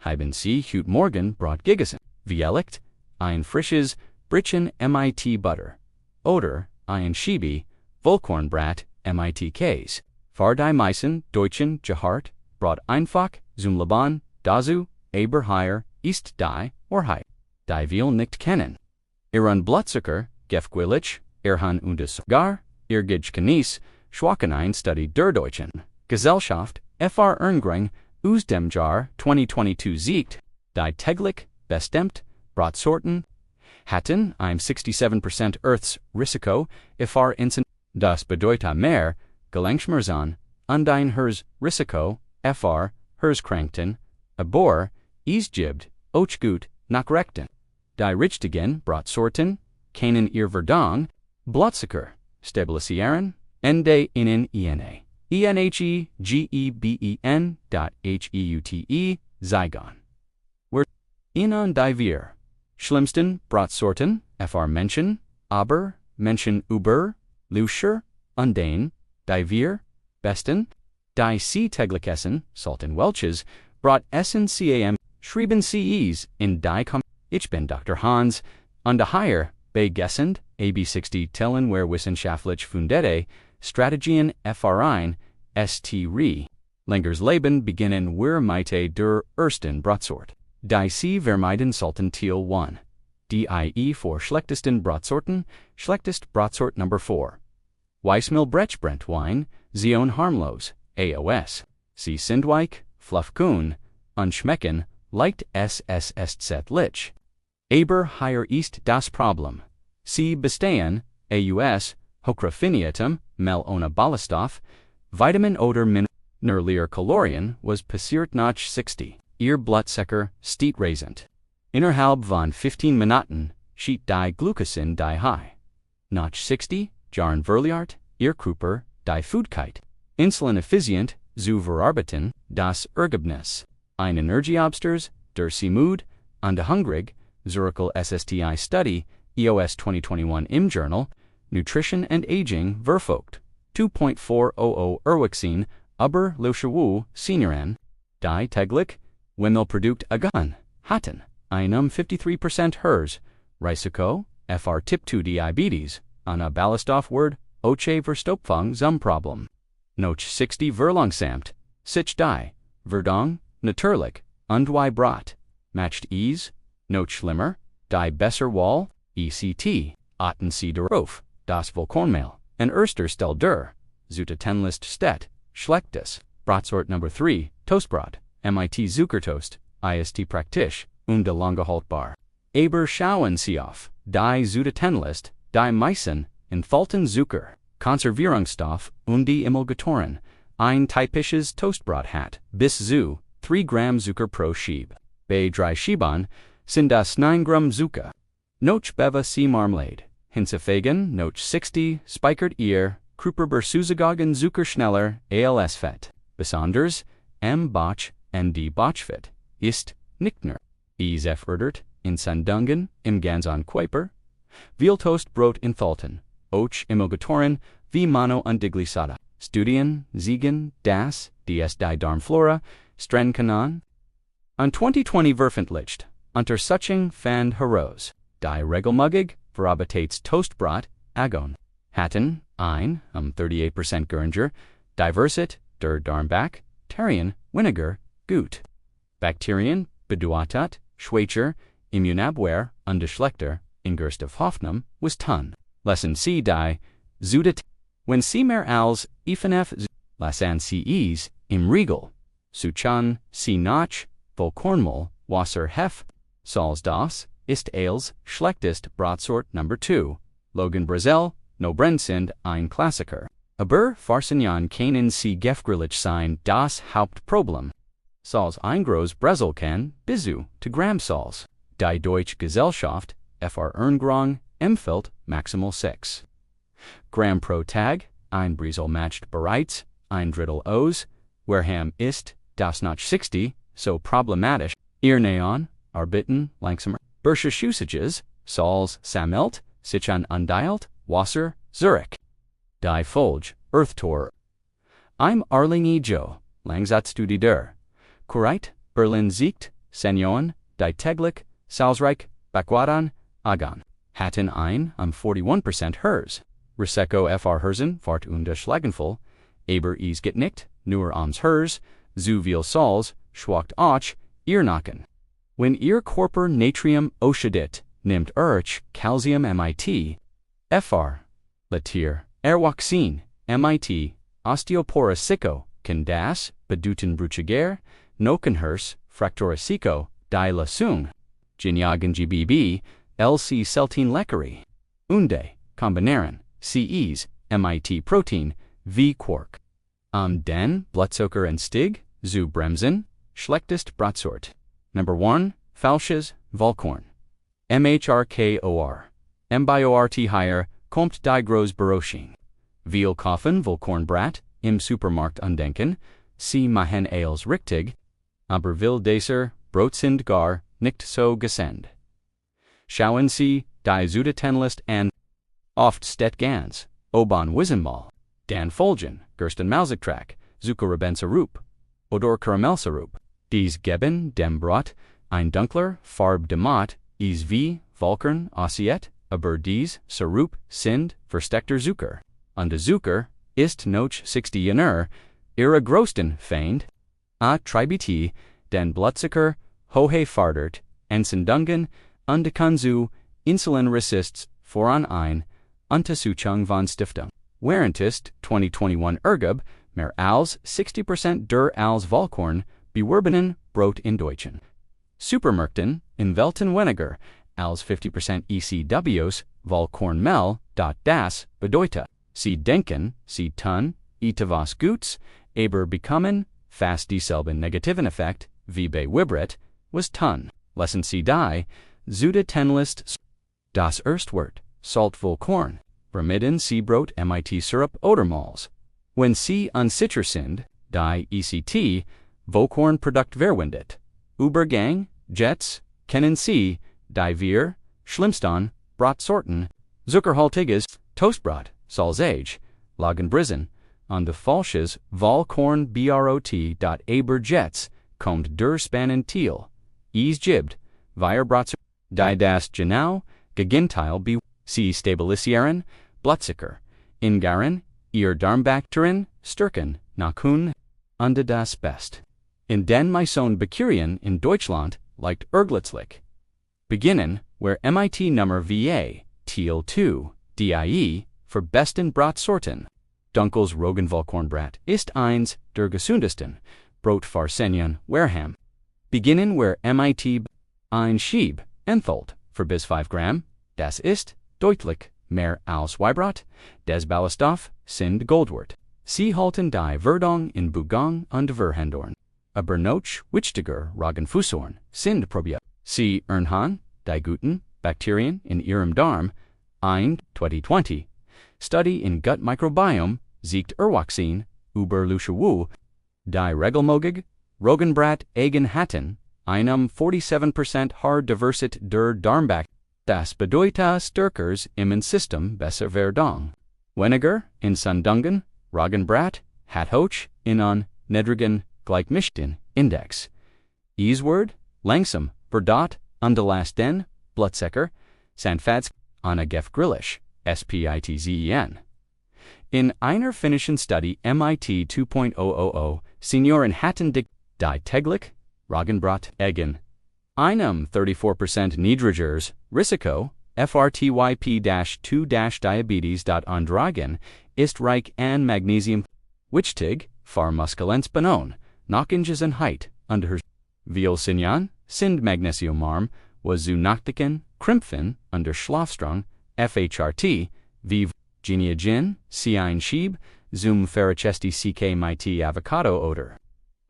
Schreiben Sie heute Morgen Brot gegessen. Wirklich, ein frisches Brötchen mit Butter. Oder ein Schiebe Vollkornbrot mit Käse. Für die meisten Deutschen gehört Brot einfach zum Leben dazu, aber hier ist die Wahrheit, die wir nicht kennen. Ihren Blutzucker, gefährlich, erfahren und sogar, Genieß, Schwachsein Study der Deutschen Gesellschaft, erfahren aus dem Jahr 2022 siegt, die täglich bestimmt Brotsorten hatten ein 67% Earths Risiko für Entzündungen. Das bedeutet mehr Gelenkschmerzen und ein höheres Risiko für Herzkrankheiten, aber es gibt auch gut Nachrichten. Die richtigen Brotsorten können ihr Verdauung, Blutzucker stabilisieren und ihnen ENHEGEBEN.HEUTE zeigen. Wir ihnen die wir schlimmsten Brotsorten Menschen, aber Menschen über, Luscher und den, die wir besten, die Sie täglich essen, sollten Welches Brot essen schreiben Sie es in die Ich bin Dr. Hans, und hier bei Gesund, AB60 tellen wir wissenschaftlich fundierte Strategien erfahren, st. Längers Leben beginnen wir mit der ersten Brotsort. Die Sie vermeiden sollten Teil 1. Die für schlechtesten Brotsorten, schlechtest Brotsort Number 4. Weißmehlbrechbrentwein, Zion harmlos, AOS. Sie sind weich, fluffkuhn, und schmecken, leicht lich. Aber hier ist das Problem. Sie bestehen, AUS, hochraffiniertem, Mehl ohne Ballaststoff, Vitamin oder Mineralier Kalorien was passiert nach 60. Ihr Blutzucker steht rasant. Innerhalb von 15 Minuten steht die Glucosin die high. Nach 60 Jahren verliert ihr Körper die Fähigkeit, insulinoeffizient zu verarbeiten, das Ergebnis. Ein Energieabsters, der Sie müde und hungrig, Zurichel SSTI Study, EOS 2021 im Journal, Nutrition and Aging verfolgt. 2.400 Erwachsene, aber Luscherwu, Senioren, die täglich, Wimmelprodukt agan, hatten, einem 53% Hers, Risiko, FR Typ 2 Diabetes, eine Ballaststoffwert, Oche Verstopfung zum Problem. Noch 60 verlangsamt, sich die, Verdauung, natürlich, und wie Brot, matcht es, noch schlimmer, die besser Wall, ECT, achten Sie darauf, das Vollkornmehl, en erster Stelle der, Zutattenlist steht, schlechtes, Brotsort Number 3, Toastbrot, mit Zuckertoast, ist praktisch, und lange haltbar. Aber schauen Sie auf, die Zutattenlist, die meisten, enthalten Zucker, Konservierungsstoff und die Emulgatoren, ein typisches Toastbrot hat, bis zu 3 Gramm Zucker pro Schiebe. Bei 3 Schieben sind das 9 Gramm Zucker. Noch beva Sie Marmelade, hinzufügen, noch 60 speichert ihr, Körperzusagen Zucker schneller, als Fett. Besonders, Bach und die Bachfett, ist, nicht nur, es fördert, Entzündungen im ganzen Körper, viel Toastbrot enthalten, auch Emulgatoren wie Mono und Diglyceride. Studien zeigen, dass die Darmflora streng können. Und 2020 veröffentlicht, Untersuchung fand heraus, die regelmäßig verarbeitetes Toastbrot agon hatten ein 38% geringer Diversität der Darmbakterien weniger gut. Bakterien bedeutet schwächer Immunabwehr und schlechter Ingerstoff Hoffnung was tun. Lassen Sie die Zutat, wenn Sie mehr als IFNF lassen Sie es im Riegel. Suchan Sie nach Vollkornmehl, Wasser hef, Salz das ist als schlechtest Brotsort Number 2. Logan Brazil, no sind ein Klassiker. Aber Farsenjan können Sie gefährlich sein das Hauptproblem. Salz ein groß Brazil kann bis zu Gramm Salz. Die Deutsche Gesellschaft, Ernährung, empfiehlt maximal 6 Gramm pro Tag, ein Brazil matcht bereits, ein Drittel aus, Warham ist, das nach 60, so problematisch, ihr Neon, Arbiten, langsamer, Bursche Usages, Salz, sammelt, sich an undeilt, Wasser, Zurich. Die Folge, Earthtor. Im Arlingi Joe, Langsatzstudie der. Korrekt, Berlin siegt, Senioren, die täglich, zahlreich, beobachten, agan. Hatten ein 41% Hers. Risiko fr Herzen, fart und schlagenvoll, aber es geht nicht, nur ums Hers, zu viel Salz, schwackt auch, ihr Nacken. Wenn ihr Körper Natrium Schadet, nimmt Calcium mit, fr. Letier, Erwachsen, mit, Osteoporosico, kann das, bedeuten Brutschger, Nockenhers, Frakturisico, die Lasung, Geniagen GBB, LC Seltin Leckery, Unde, Kombinieren, CEs, mit Protein, wie Quark. Den Blutzucker und Stig, zu bremsen, schlechtest Brotsort. Number 1, Falsches Vollkorn. MHRKOR. MBIORT higher, kommt die groß Berosching. Viel kaufen Vollkornbrot, im Supermarkt undenken, sie machen als richtig, aber will dieser Brot sind gar nicht so gesund. Schauen Sie, die Zutatenliste an. Oft steht ganz, oben Wissenmal, dan Folgen, Gersten Malzigtrack, Zuckerrebenserup, oder Karamellserup. Dies geben dem Brot ein dunkler Farb demat, is wie Volkern aussieht, aber dies Serup sind versteckter Zucker. Und der Zucker ist noch 60 Jahre ihre größten Feind. A Tribut, den Blutzucker, hohe fördert, Entzündungen, und kann zu Insulinresistenz voran ein, Untersuchung von Stiftung Warentest 2021 ergab, mehr als 60% der als Vollkorn beworbenen Brot in Deutschen Supermärkten in Welten weniger als 50% ECWs Vollkornmehl. Das bedeutet, sie denken, sie tun etwas Gutes, aber bekommen fast dieselben negativen Effekt wie bei Wibret, was tun. Lassen Sie die Zutatenliste. Das Erstwort, Saltvollkorn, vermeiden Sie Brot mit Syrup oder Malz. Wenn Sie unsicher sind, die ECT, Vollkornprodukt verwendet. Übergang, Jets, kennen Sie, die wir, schlimmsten, Brotsorten, zuckerhaltiges, Toastbrot, salzig, Lagenbrisen, und de falsches Vollkorn Brot. Aber Jets, kommt der Spannen Thiel, es gibt, wir Brotsorten, die das genau, Gegenteil be, Sie stabilisieren, Blutzucker, ingaren, ihr Darmbakterien, stärken, nach und das Best. In den meisten Bäckereien in Deutschland liegt erglützlich. Beginnen, where mit Nummer VA, Thiel 2, DIE, für besten Brotsorten. Dunkels Roggenvollkornbrot ist eins der gesundesten, Brot für Senioren, Wareham. Beginnen, where mit ein Schieb, enthalten, für bis 5 Gramm, das ist, deutlich, mehr als Weißbrot, des Ballaststoff, sind Goldwert. Sie halten die Verdung in Bugang und Verhindern. Aber noch wichtiger Roggenfussorn sind Probiotika. Sie ernten die guten Bakterien in ihrem Darm. Ein 2020 Study in Gut Microbiome zeigt erwachsen über Luschewu, die regelmäßig Roggenbrot eigen hatten, einem 47% Haar Diversität der Darmbakterien. Das bedeutet stärkers Immunsystem besser Verdung. Weniger Entzündungen, Roggenbrot hat hoch in an niedrigen Gleichgewichten Index. Word, langsam, verdot, underlast den, Blutzucker, sanfats, anagef grillisch, spitzen. In einer finnischen Study MIT 2.000 Senioren hatten die täglich, Roggenbrot eigen. Einem 34% niedrigeres Risiko, FRTYP-2-Diabetes. Androgen ist reich an Magnesium, wichtig, für Muskelentspannung, Nachgiengesenheit, und Viel Senioren sind magnesiumarm, was zu Nachtlichen, Krämpfen, und Schlafstörungen, FHRT, wie Geniagen, ein Schieb, zum Ferrachesti CK mit Avocado oder.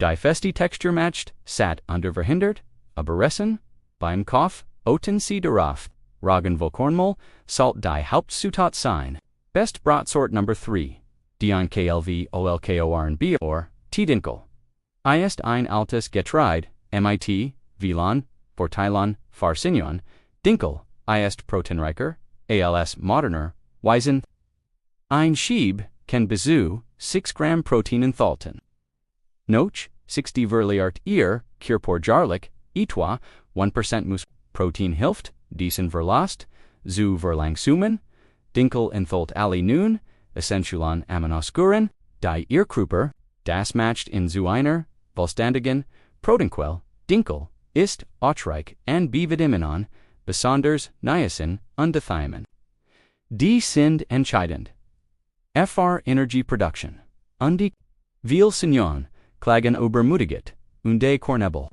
Die feste Textur matcht, satt und verhindert, Aberessen, beim Kauf, oten Sie darauf, Roggenvollkornmehl, Salt die Hauptzutat sein. Best Brotsort Number 3. Dion KLV OLKORNB or T-Dinkel. Ist ein altes Getreide, mit, Vilan, Vorteilan, Farsignon, Dinkel, ist proteinreicher, als moderner, Weisen. Ein Schieb kann bis zu 6 Gramm Protein enthalten. Noch, 60 Verliart ihr, Kirpor jarlich, Etwa, 1% Mus, Protein Hilft, diesem Verlast, zu Verlangsumen, Dinkel entholt alle nun, Essentialan Aminoskuren, die Ehrkruper, das matcht in zu einer, Vollständigen, Proteинquelle, Dinkel, ist, Ochreich, and B-Vitaminen, besonders Niacin, und Thiamin. Die sind entscheidend. Fr Energy Production. Und die Viele Senioren klagen übermüdet und Kornebel.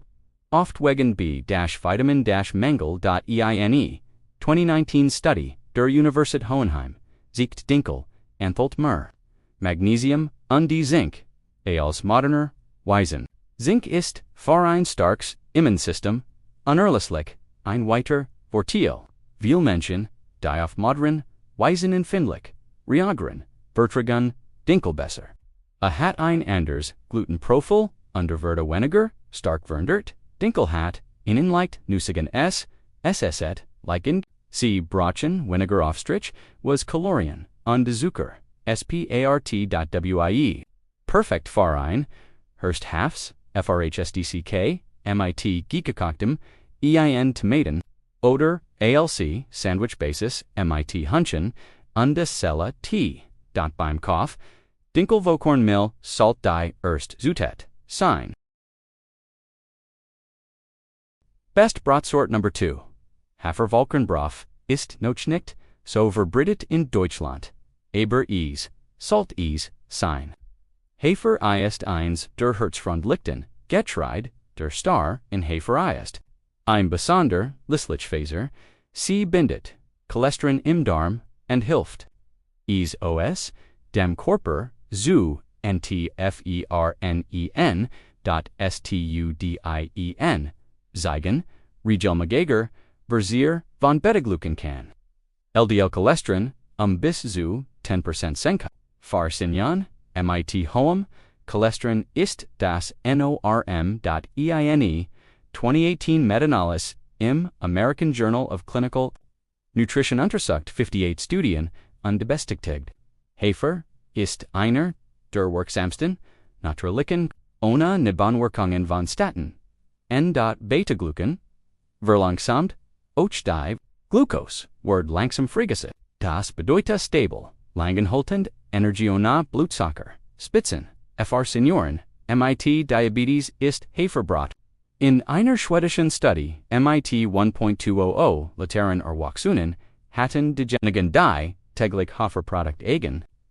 Oft wegen B-Vitamin-Mangel.eine 2019 Study der Universität Hohenheim, siegt Dinkel, entholt Myrrh, Magnesium und die Zink, als moderner, Weisen. Zink ist, für ein starkes Immunsystem, unerlässlich, ein weiter Vorteil. Viele Menschen, die auf modern, Weisen empfindlich, reagieren, vertragen Dinkel besser. Hat ein anders Glutenprofil, wird weniger, stark verndert, Dinkel hat, ihnen leicht nussigen SSet, liken, sie Brotchen weniger Aufstrich, was Kalorien, und Zucker, spart.wie. Perfekt für ein, Hurst Hafs, FRHSDCK, MIT Geekakaktem, EIN Tomaten, oder ALC, Sandwich Basis, MIT Hunchen, und Cella T. Beim Kauf, Dinkel Vokornmehl, Salt die Erst Zutat, Sign. Best Brotsort Number 2. Haferwalkernbrot ist noch nicht so verbreitet in Deutschland, aber Salt Sign. Hafer ist eins der Herzfreundlichsten Getreide der Star in Hafer ist. Ein besonder Faser, sie bindet Cholesterin im Darm und hilft. Os, dem Körper zu entfernen.studien, zeigen, regelmäßiger, Verzier von Beta-Glucan kann. LDL-Cholesterin bis zu 10% senken. Farsinyan, MIT Hohem, Cholesterin ist das NORM.eine 2018 Meta-Analysis im American Journal of Clinical Nutrition untersucht 58 Studien und bestätigt. Hafer ist einer der wirksamsten natürlichen ohne Nebenwirkungen von Statin. N.Beta-Glucan verlangsamt die Glucose wird langsam freigesetzt. Das bedeutet stable, langanhaltend Energie ohne Blutzucker. Spitzen, Fr Senioren, MIT Diabetes ist Haferbrot. In einer schwedischen Studie, MIT 1.200 Lateran Erwachsenen hatten diejenigen die täglich Haferprodukt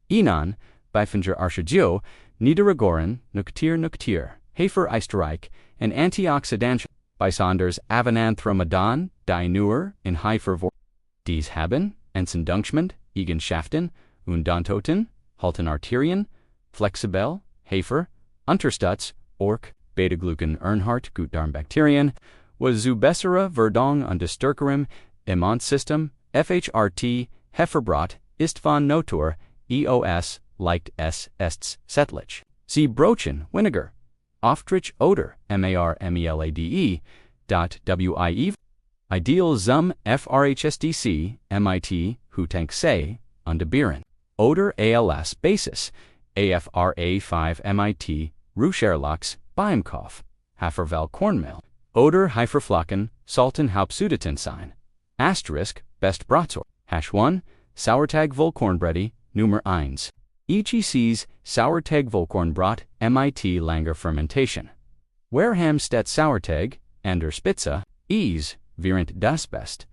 ihnen, Beifinger Archegio, niedrigeren Nuktier, Hafer Eisterreich, und Antioxidantien, besonders Avananthromadon, die nur in Hafer vor. Dies haben Entzündungsment, Eigenschaften, Undantoten, halten Arterien, flexibel, Hafer, Unterstütz, Ork, Beta-Glucan Earnhardt, Gutdarmbakterien, was zu besserer Verdauung und stärkerem Immunsystem, FHRT, Haferbrot, ist von Natur, EOS, leicht setzlich. Sie Brotchen weniger. Aufstrich oder MARMELADE, .WIE, Ideal zum FRHSDC, MIT, Hutank und Bieren. Oder ALS Basis, AFRA 5 MIT, Ruscherlachs, beim Kauf, Hafervel Kornmehl. Oder Haferflocken, sollten Hauptzutaten sein. Asterisk, Best Brotsort. #1, Sauerteig-Vollkornbrot, Nummer 1. EGC's Sauerteig-Vollkornbrot, MIT Langer Fermentation. Wareham steht Sauerteig, an der Spitze, während das Best.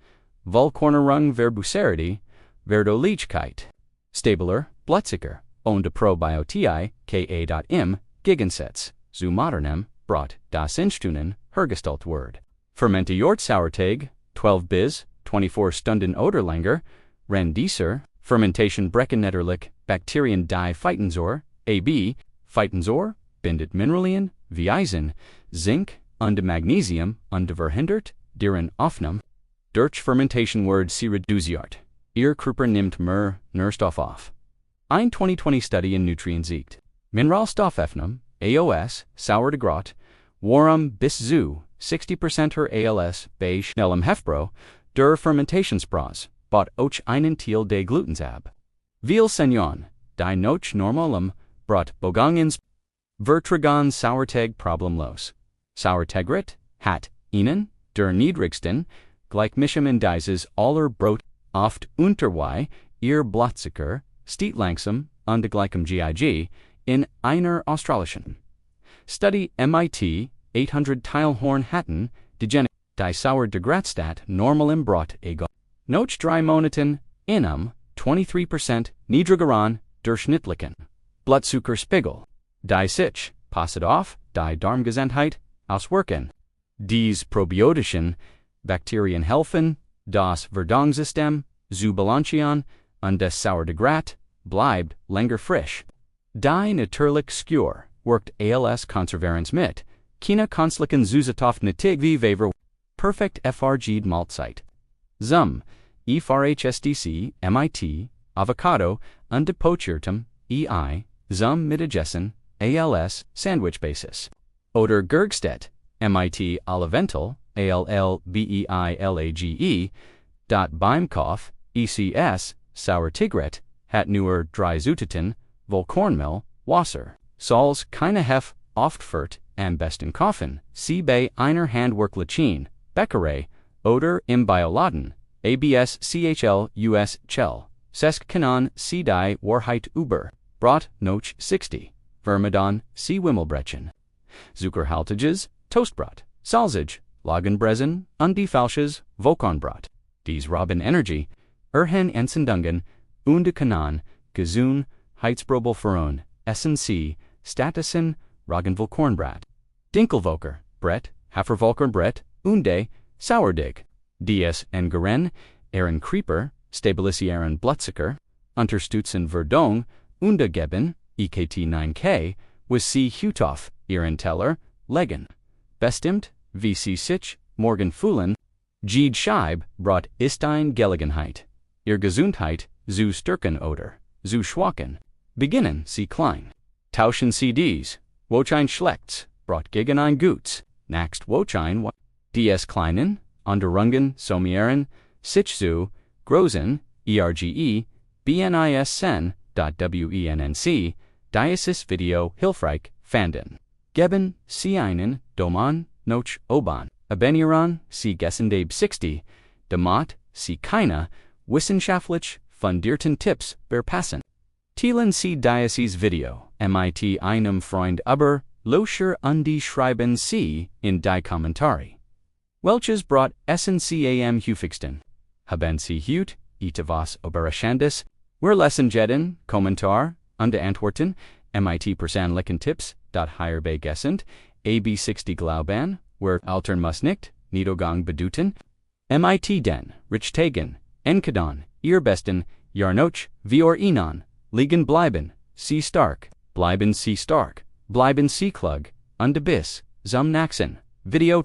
Vollkornerung Verbosity, Verdaulichkeit. Stabler, Blutzucker, und Probiotii, Ka.im, Gegensatz, zu modernem, Brot, das in Stunden, hergestellt wird. Fermentiert Sauerteig, 12 bis 24 Stunden oder länger, Rendieser, Fermentation breckenetterlich, Bakterien die Phytensor, AB, Phytensor, bindet Mineralien, wie Eisen, Zink, und Magnesium, und verhindert, deren Aufnahme. Durch Fermentation wird sie reduziert. Ihr Körper nimmt mehr Nährstoff auf. Ein 2020 Study in Nutrien siegt. Mineralstoffaufnahme, AOS, Sauerteigbrot, warum bis zu 60% her ALS bei schnellem Hefbro, der Fermentationsprozess, bot auch einen Teil des Glutens ab. Viele Senioren, die noch normalem Brot Bogangens vertragen Sauerteig problemlos. Sauerteigbrot hat Ihnen, der niedrigsten, Gleichmischungsindices aller Brot, oft unter Ihr Blutzucker, steht langsam, unter gleichem GIG, in einer australischen Study MIT 800 Teilhorn hatten, die Sauerteigbrot normal im Brot egal. Noch 3 Monaten, in 23% niedrigeren durchschnittlichen Blutzuckerspiegel. Die sich, passet auf, die Darmgesundheit, auswirken. Dies probiotischen Bakterien helfen, das Verdauungssystem zu balancieren und das Sauerteigbrot bleibt länger frisch. Die natürlich Skür wirkt als Konservierens mit, keine künstlichen Zusatzstoffe wie Wever, perfekt verged Mahlzeit. Zum FRHSDC, MIT, Avocado und depochiertem EI, zum Mittagessen, als Sandwich-Basis. Oder Gergstedt, MIT Oliventhal, ALLBEILAGE, beim Kauf, ECS, Sauerteigbrot, hat nur 3 Zutaten, Vollkornmehl, Wasser, Salz, keine Hef, oft führt, am besten kaufen, sie bei einer handwerklichen Bäckerei oder im Bioladen, ABS CHL US Chell, Sesk Kanon C die Wahrheit über Brot noch 60, Vermidon C Wimmelbrechen, Zuckerhaltiges, Toastbrot, Salzig, Lagenbresen, und die falsches Vollkornbrot. Dies Robin Energy, Entzündungen, und Kanon, Gesund, Heizbrobelferon, Essen C, Statusen, Roggenvollkornbrot, Dinkelvoker, Brett, Hafervollkornbrot, und Sauerteig. Dies en Geren, Ihren Creeper, Stabilisieren Blutzucker, Unterstützen Verdauung, und geben, EKT 9K, was Sie Hütoff, Ihren Teller, legen. Bestimmt, wie Sie sich, morgen fühlen, Jede Scheib, Brot ist eine Gelegenheit. Ihr Gesundheit, zu stärken oder zu schwachen. Beginnen Sie klein. Tauschen Sie dies, Wochein schlechtes, Brot gegen ein gutes, nächst Wochein dies kleinen, Unterrungen, Somieren, sich zu, großen, ERGE, BNIS sen, WENNC, dieses Video hilfreich fanden. Geben Sie einen Doman, noch oban, Abonnieren Sie Gesundheit 60, damit Sie keine wissenschaftlich fundierten Tipps verpassen. Teilen Sie dieses Video mit einem Freund über Löcher und schreiben Sie in die Kommentare. Welches Brot essen Sie am häufigsten? Haben Sie heute etwas Überraschendes? Wir lesen jeden Kommentar und antworten mit persönlichen Tipps, hier bei Gesund, AB60 Glauben, wir altern muss nicht, Niedergang bedeuten, mit den Richtigen, Enkadon, Ihr besten, Jarnoch, wir Ihnen, liegen bleiben, Sie stark, bleiben Sie klug, und bis zum nächsten Video.